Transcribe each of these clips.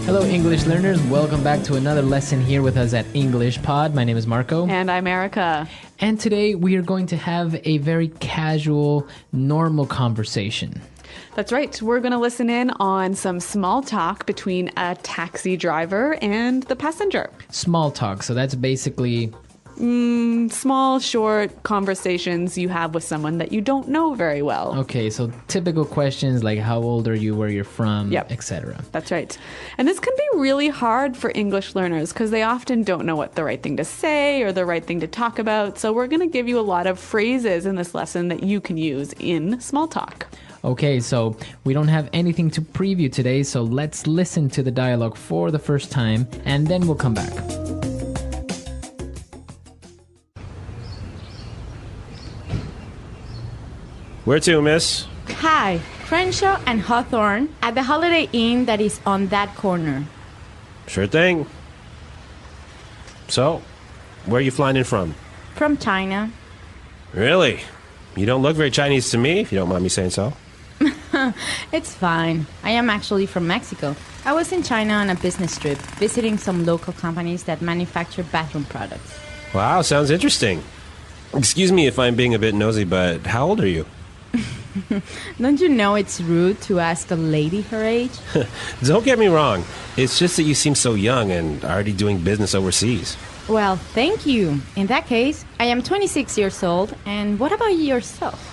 Hello, English learners. Welcome back to another lesson here with us at English Pod. My name is Marco. And I'm Erica. And today we are going to have a very casual, normal conversation. That's right. We're going to listen in on some small talk between a taxi driver and the passenger. Small talk. So that's basically... small, short conversations you have with someone that you don't know very well. Okay, so typical questions like how old are you, where you're from, etc. That's right. And this can be really hard for English learners because they often don't know what the right thing to say or the right thing to talk about. So we're going to give you a lot of phrases in this lesson that you can use in small talk. Okay, so we don't have anything to preview today, so let's listen to the dialogue for the first time, and then we'll come back. Where to, miss? Hi, Crenshaw and Hawthorne at the Holiday Inn that is on that corner. Sure thing. So, where are you flying in from? From China. Really? You don't look very Chinese to me, if you don't mind me saying so. It's fine. I am actually from Mexico. I was in China on a business trip, visiting some local companies that manufacture bathroom products. Wow, sounds interesting. Excuse me if I'm being a bit nosy, but how old are you? Don't you know it's rude to ask a lady her age? Don't get me wrong. It's just that you seem so young and already doing business overseas. Well, thank you. In that case, I am 26 years old. And what about yourself?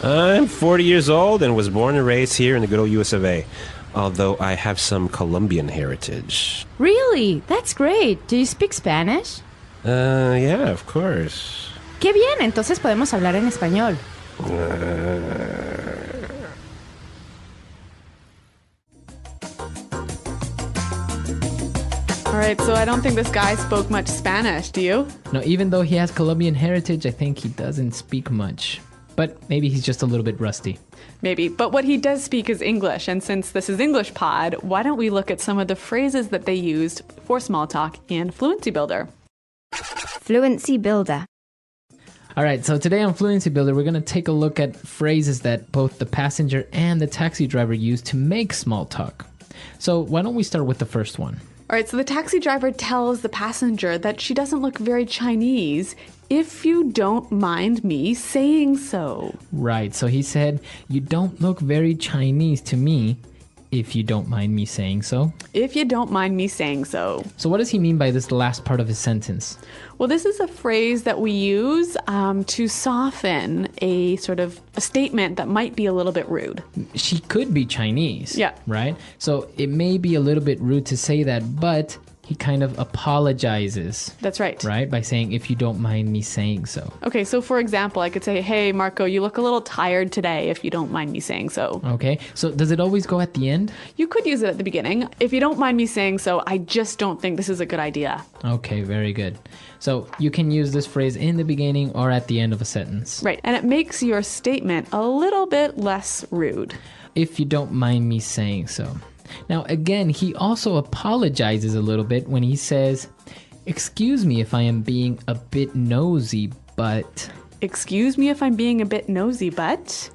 I'm 40 years old and was born and raised here in the good old US of A. Although I have some Colombian heritage. Really? That's great. Do you speak Spanish? Yeah, of course. Qué bien, entonces podemos hablar en español. All right, so I don't think this guy spoke much Spanish, do you? No, even though he has Colombian heritage, I think he doesn't speak much. But maybe he's just a little bit rusty. Maybe, but what he does speak is English, and since this is English Pod, why don't we look at some of the phrases that they used for small talk in Fluency Builder? Fluency Builder. All right, so today on Fluency Builder, we're going to take a look at phrases that both the passenger and the taxi driver use to make small talk. So why don't we start with the first one? All right, so the taxi driver tells the passenger that she doesn't look very Chinese, if you don't mind me saying so. Right, so he said, you don't look very Chinese to me, if you don't mind me saying so. If you don't mind me saying so. So what does he mean by this last part of his sentence? Well, this is a phrase that we use to soften a sort of a statement that might be a little bit rude. She could be Chinese. Yeah. Right? So it may be a little bit rude to say that, but he kind of apologizes. That's right. Right? By saying, if you don't mind me saying so. Okay, so for example, I could say, hey, Marco, you look a little tired today, if you don't mind me saying so. Okay, so does it always go at the end? You could use it at the beginning. If you don't mind me saying so, I just don't think this is a good idea. Okay, very good. So you can use this phrase in the beginning or at the end of a sentence. Right, and it makes your statement a little bit less rude. If you don't mind me saying so. Now, again, he also apologizes a little bit when he says, excuse me if I am being a bit nosy, but... Excuse me if I'm being a bit nosy, but...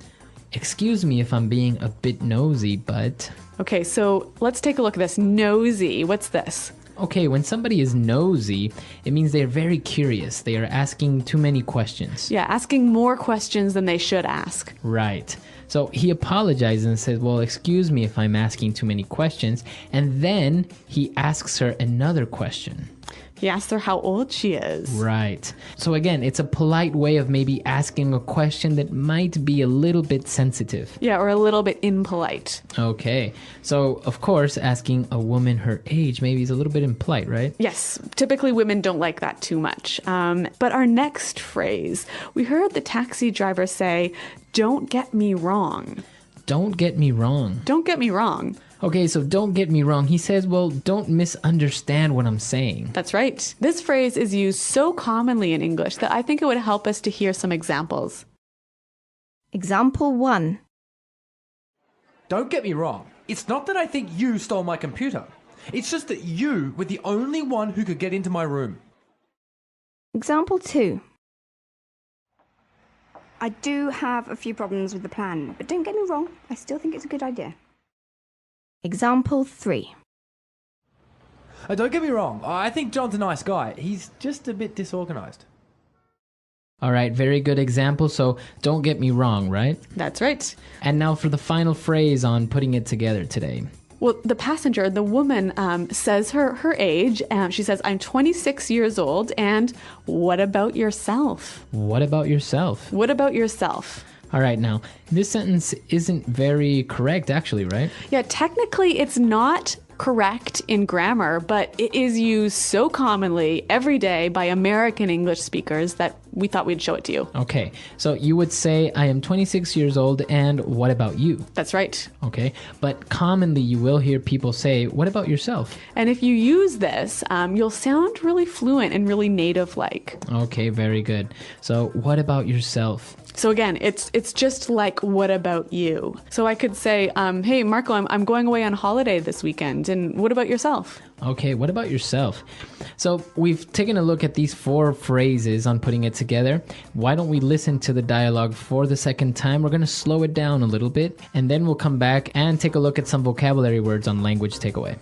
Excuse me if I'm being a bit nosy, but... Okay, so let's take a look at this. Nosy, what's this? Okay, when somebody is nosy, it means they're very curious. They are asking too many questions. Yeah, asking more questions than they should ask. Right. So he apologizes and says, well, excuse me if I'm asking too many questions. And then he asks her another question. He asks her how old she is. Right. So again, it's a polite way of maybe asking a question that might be a little bit sensitive. Yeah, or a little bit impolite. Okay. So, of course, asking a woman her age maybe is a little bit impolite, right? Yes. Typically, women don't like that too much. But our next phrase, we heard the taxi driver say, don't get me wrong. Don't get me wrong. Don't get me wrong. Okay, so don't get me wrong. He says, well, don't misunderstand what I'm saying. That's right. This phrase is used so commonly in English that I think it would help us to hear some examples. Example 1. Don't get me wrong. It's not that I think you stole my computer. It's just that you were the only one who could get into my room. Example 2. I do have a few problems with the plan, but don't get me wrong, I still think it's a good idea. Example 3. Don't get me wrong, I think John's a nice guy. He's just a bit disorganized. All right, very good example. So don't get me wrong, right? That's right. And now for the final phrase on putting it together today. Well, the passenger, the woman, says her age. She says, I'm 26 years old. And what about yourself? What about yourself? What about yourself? All right, now, this sentence isn't very correct, actually, right? Yeah, technically it's not correct in grammar, but it is used so commonly every day by American English speakers that we thought we'd show it to you. Okay, so you would say, I am 26 years old, and what about you? That's right. Okay, but commonly you will hear people say, what about yourself? And if you use this, you'll sound really fluent and really native-like. Okay, very good. So what about yourself? So again, it's just like, what about you? So I could say, hey, Marco, I'm going away on holiday this weekend. And what about yourself? Okay, what about yourself? So we've taken a look at these 4 phrases on putting it together. Why don't we listen to the dialogue for the second time? We're going to slow it down a little bit, and then we'll come back and take a look at some vocabulary words on language takeaway.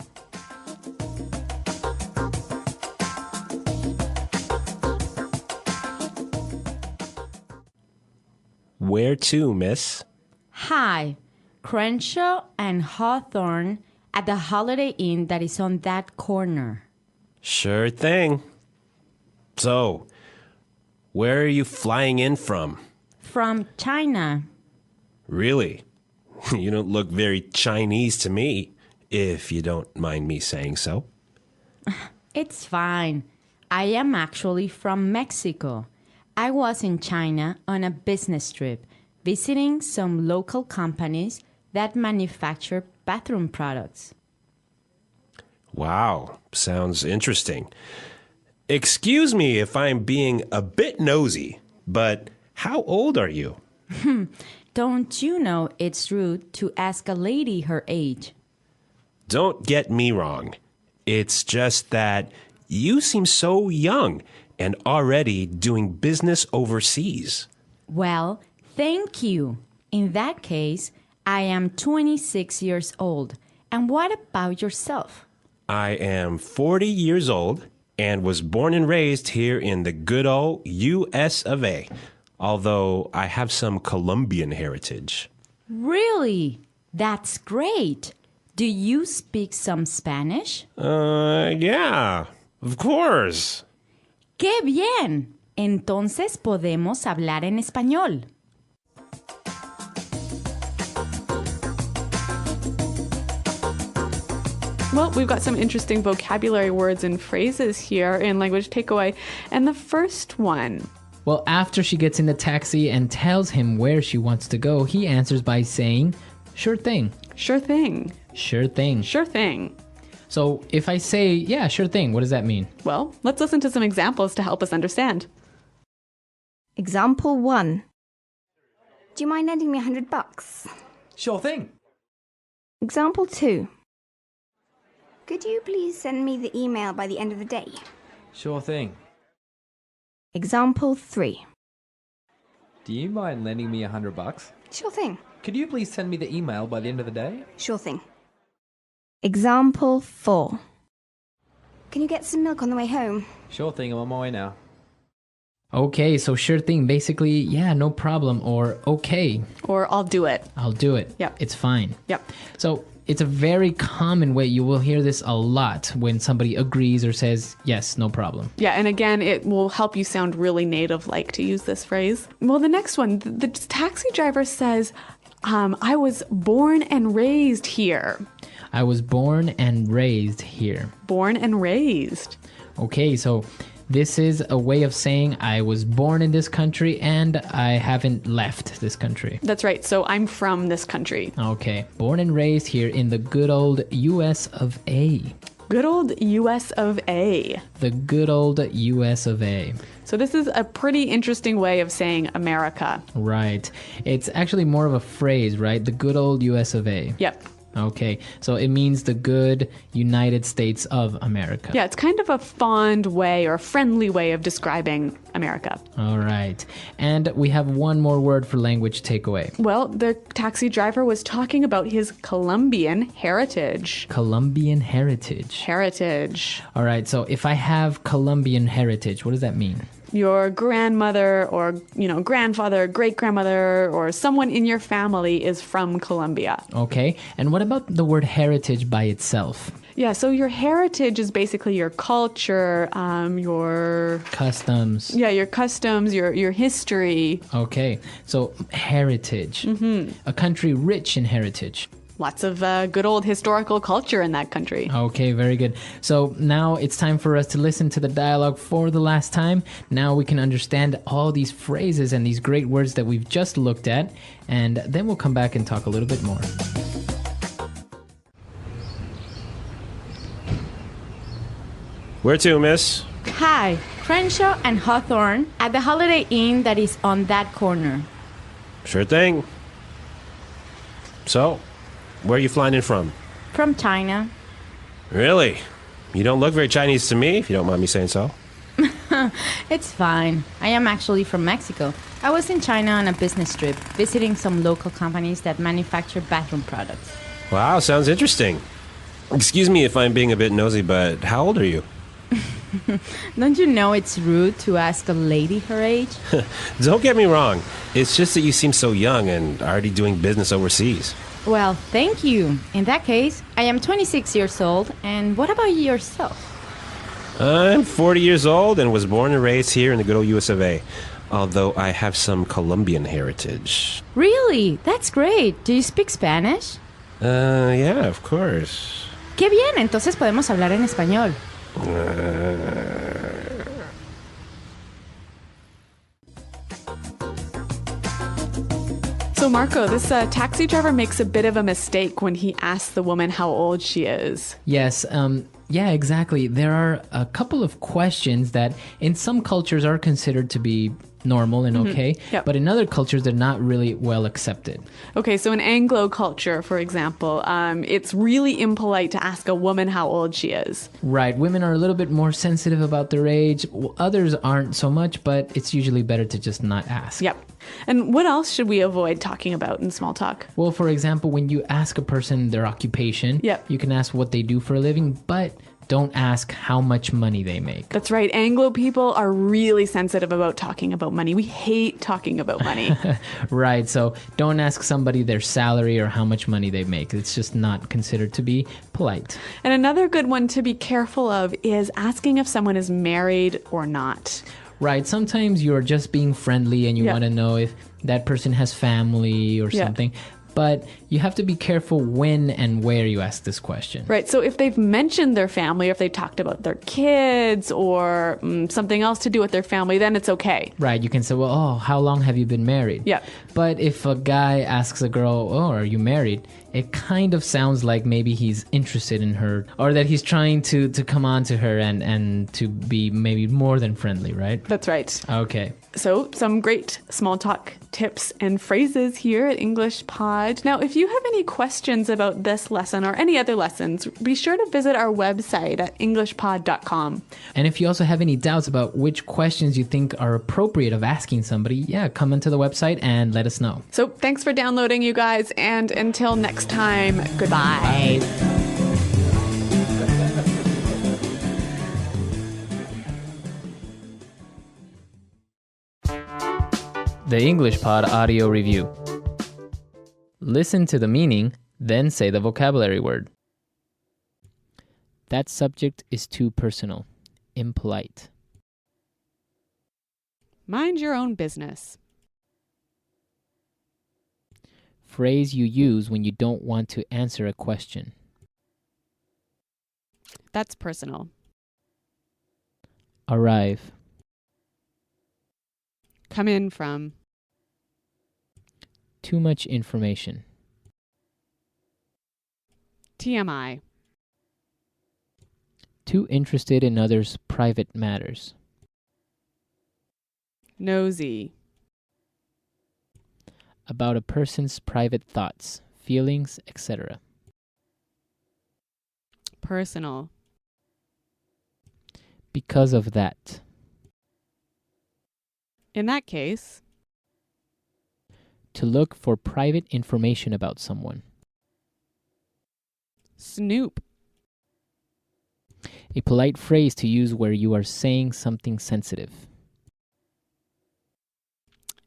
Where to, miss? Hi, Crenshaw and Hawthorne at the Holiday Inn that is on that corner. Sure thing. So, where are you flying in from? From China. Really? You don't look very Chinese to me, if you don't mind me saying so. It's fine. I am actually from Mexico. I was in China on a business trip, visiting some local companies that manufacture bathroom products. Wow, sounds interesting. Excuse me if I'm being a bit nosy, but how old are you? Don't you know it's rude to ask a lady her age? Don't get me wrong. It's just that you seem so young and already doing business overseas. Well, thank you. In that case, I am 26 years old. And what about yourself? I am 40 years old and was born and raised here in the good old US of A, although I have some Colombian heritage. Really? That's great. Do you speak some Spanish? Yeah, of course. ¡Qué bien! Entonces podemos hablar en español. Well, we've got some interesting vocabulary words and phrases here in Language Takeaway. And the first one. Well, after she gets in the taxi and tells him where she wants to go, he answers by saying, sure thing. Sure thing. Sure thing. Sure thing. So if I say, yeah, sure thing, what does that mean? Well, let's listen to some examples to help us understand. Example 1. Do you mind lending me $100? Sure thing. Example 2. Could you please send me the email by the end of the day? Sure thing. Example 3. Do you mind lending me $100? Sure thing. Could you please send me the email by the end of the day? Sure thing. Example 4. Can you get some milk on the way home? Sure thing, I'm on my way now. Okay, so sure thing, basically, yeah, no problem, or okay, Or I'll do it. I'll do it. Yep. It's fine. Yep. So it's a very common way. You will hear this a lot when somebody agrees or says, yes, no problem. Yeah, and again, it will help you sound really native-like to use this phrase. Well, the next one, the taxi driver says, I was born and raised here. I was born and raised here. Born and raised. Okay, so this is a way of saying I was born in this country and I haven't left this country. That's right. So I'm from this country. Okay, born and raised here in the good old US of A. Good old US of A. The good old US of A. So this is a pretty interesting way of saying America. Right. It's actually more of a phrase, right? The good old US of A. Yep. Okay, so it means the good United States of America. Yeah, it's kind of a fond way or a friendly way of describing America. All right. And we have one more word for language takeaway. Well, the taxi driver was talking about his Colombian heritage. Colombian heritage. Heritage. All right, so if I have Colombian heritage, what does that mean? Your grandmother or, grandfather, great-grandmother, or someone in your family is from Colombia. Okay, and what about the word heritage by itself? Yeah, so your heritage is basically your culture, your Customs. your customs, your history. Okay, so heritage. A country rich in heritage. Lots of good old historical culture in that country. Okay, very good. So now it's time for us to listen to the dialogue for the last time. Now we can understand all these phrases and these great words that we've just looked at, and then we'll come back and talk a little bit more. Where to, miss? Hi, Crenshaw and Hawthorne at the Holiday Inn that is on that corner. Sure thing. So, where are you flying in from? From China. Really? You don't look very Chinese to me, if you don't mind me saying so. It's fine. I am actually from Mexico. I was in China on a business trip, visiting some local companies that manufacture bathroom products. Wow, sounds interesting. Excuse me if I'm being a bit nosy, but how old are you? Don't you know it's rude to ask a lady her age? Don't get me wrong. It's just that you seem so young and already doing business overseas. Well, thank you. In that case, I am 26 years old. And what about yourself? I'm 40 years old and was born and raised here in the good old US of A. Although I have some Colombian heritage. Really? That's great. Do you speak Spanish? Yeah, of course. Qué bien, entonces podemos hablar en español. So, Marco, this taxi driver makes a bit of a mistake when he asks the woman how old she is. Yes, yeah, exactly. There are a couple of questions that in some cultures are considered to be normal and okay, Yep. but in other cultures they're not really well accepted. Okay, so in Anglo culture, for example, it's really impolite to ask a woman how old she is. Right, women are a little bit more sensitive about their age. Others aren't so much, but it's usually better to just not ask. Yep. And what else should we avoid talking about in small talk? Well, for example, when you ask a person their occupation, Yep. you can ask what they do for a living, but don't ask how much money they make. That's right. Anglo people are really sensitive about talking about money. We hate talking about money. Right, so don't ask somebody their salary or how much money they make. It's just not considered to be polite. And another good one to be careful of is asking if someone is married or not. Right, sometimes you're just being friendly and you Yeah. want to know if that person has family or Yeah. something. But you have to be careful when and where you ask this question. Right. So if they've mentioned their family, or if they talked about their kids or something else to do with their family, then it's okay. Right, you can say, well, oh, how long have you been married? Yeah. But if a guy asks a girl, oh, are you married? It kind of sounds like maybe he's interested in her or that he's trying to come on to her and to be maybe more than friendly, right? That's right. Okay. So some great small talk tips and phrases here at English Pod. Now, if you have any questions about this lesson or any other lessons, be sure to visit our website at englishpod.com. And if you also have any doubts about which questions you think are appropriate of asking somebody, yeah, come into the website and let us know. So thanks for downloading, you guys, and until next time, goodbye. The English Pod Audio Review. Listen to the meaning, then say the vocabulary word. That subject is too personal. Impolite. Mind your own business. Phrase you use when you don't want to answer a question. That's personal. Arrive. Come in from. Too much information. TMI. Too interested in others' private matters. Nosy. About a person's private thoughts, feelings, etc. Personal. Because of that. In that case. To look for private information about someone. Snoop. A polite phrase to use where you are saying something sensitive.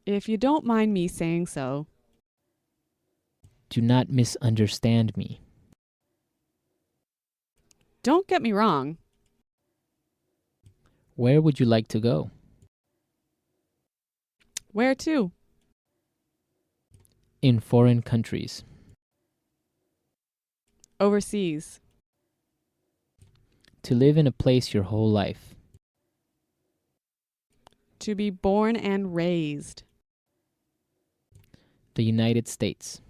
If you don't mind me saying so. Do not misunderstand me. Don't get me wrong. Where would you like to go? Where to? In foreign countries. Overseas. To live in a place your whole life. To be born and raised. The United States.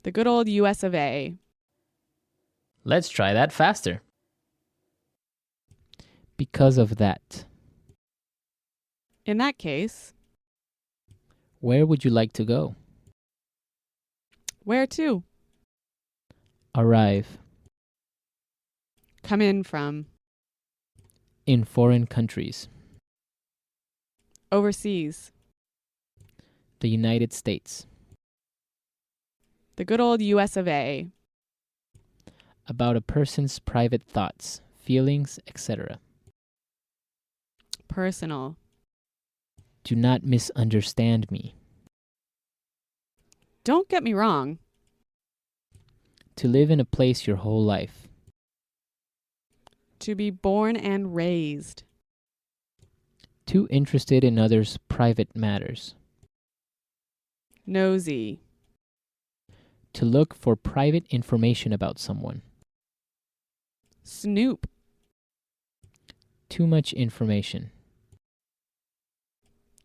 The good old US of A. Let's try that faster. Because of that. In that case. Where would you like to go? Where to? Arrive. Come in from. In foreign countries. Overseas. The United States. The good old US of A. About a person's private thoughts, feelings, etc. Personal. Do not misunderstand me. Don't get me wrong. To live in a place your whole life. To be born and raised. Too interested in others' private matters. Nosy. To look for private information about someone. Snoop. Too much information.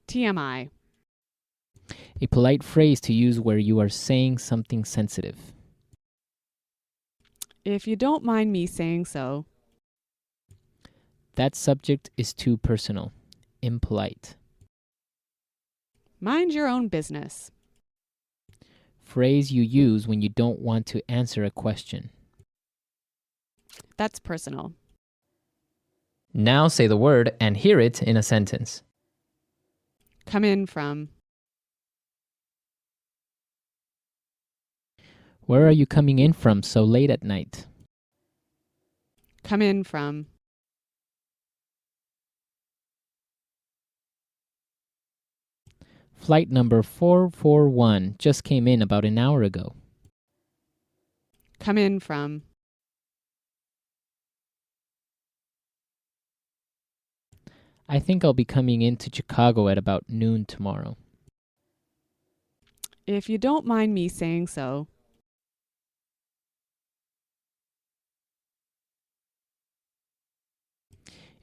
TMI. A polite phrase to use where you are saying something sensitive. If you don't mind me saying so. That subject is too personal, impolite. Mind your own business. Phrase you use when you don't want to answer a question. That's personal. Now say the word and hear it in a sentence. Come in from. Where are you coming in from so late at night? Come in from. Flight number 441 just came in about an hour ago. Come in from. I think I'll be coming into Chicago at about noon tomorrow. If you don't mind me saying so.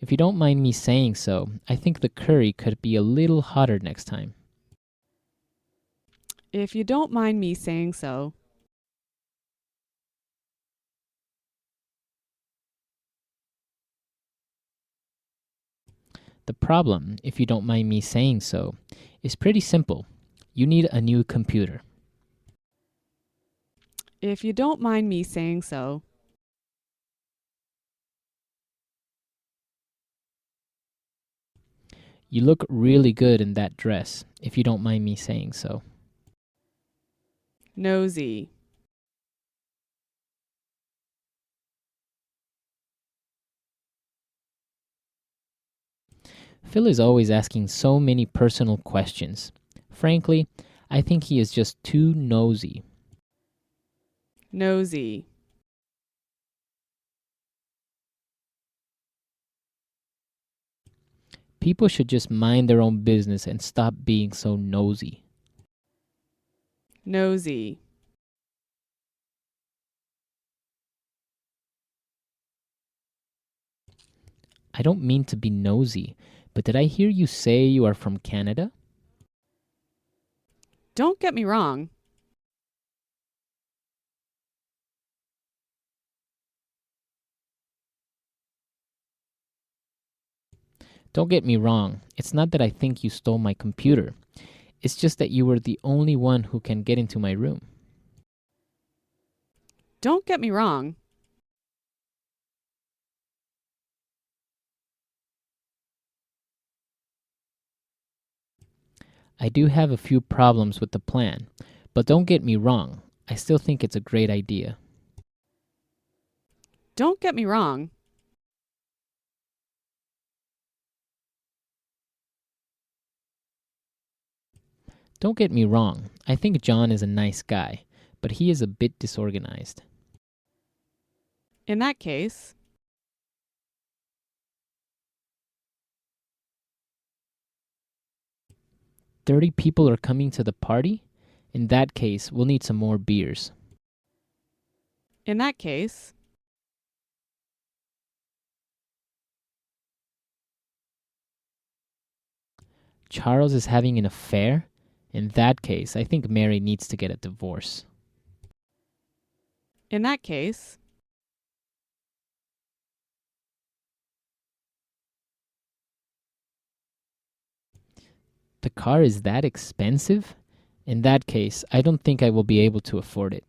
If you don't mind me saying so, I think the curry could be a little hotter next time. If you don't mind me saying so. The problem, if you don't mind me saying so, is pretty simple. You need a new computer. If you don't mind me saying so. You look really good in that dress, if you don't mind me saying so. Nosy. Phil is always asking so many personal questions. Frankly, I think he is just too nosy. Nosy. People should just mind their own business and stop being so nosy. Nosy. I don't mean to be nosy, but did I hear you say you are from Canada? Don't get me wrong. Don't get me wrong, it's not that I think you stole my computer. It's just that you were the only one who can get into my room. Don't get me wrong. I do have a few problems with the plan, but don't get me wrong, I still think it's a great idea. Don't get me wrong. Don't get me wrong, I think John is a nice guy, but he is a bit disorganized. In that case, 30 people are coming to the party? In that case, we'll need some more beers. in that case, Charles is having an affair? In that case, I think Mary needs to get a divorce. in that case, The car is that expensive? In that case, I don't think I will be able to afford it.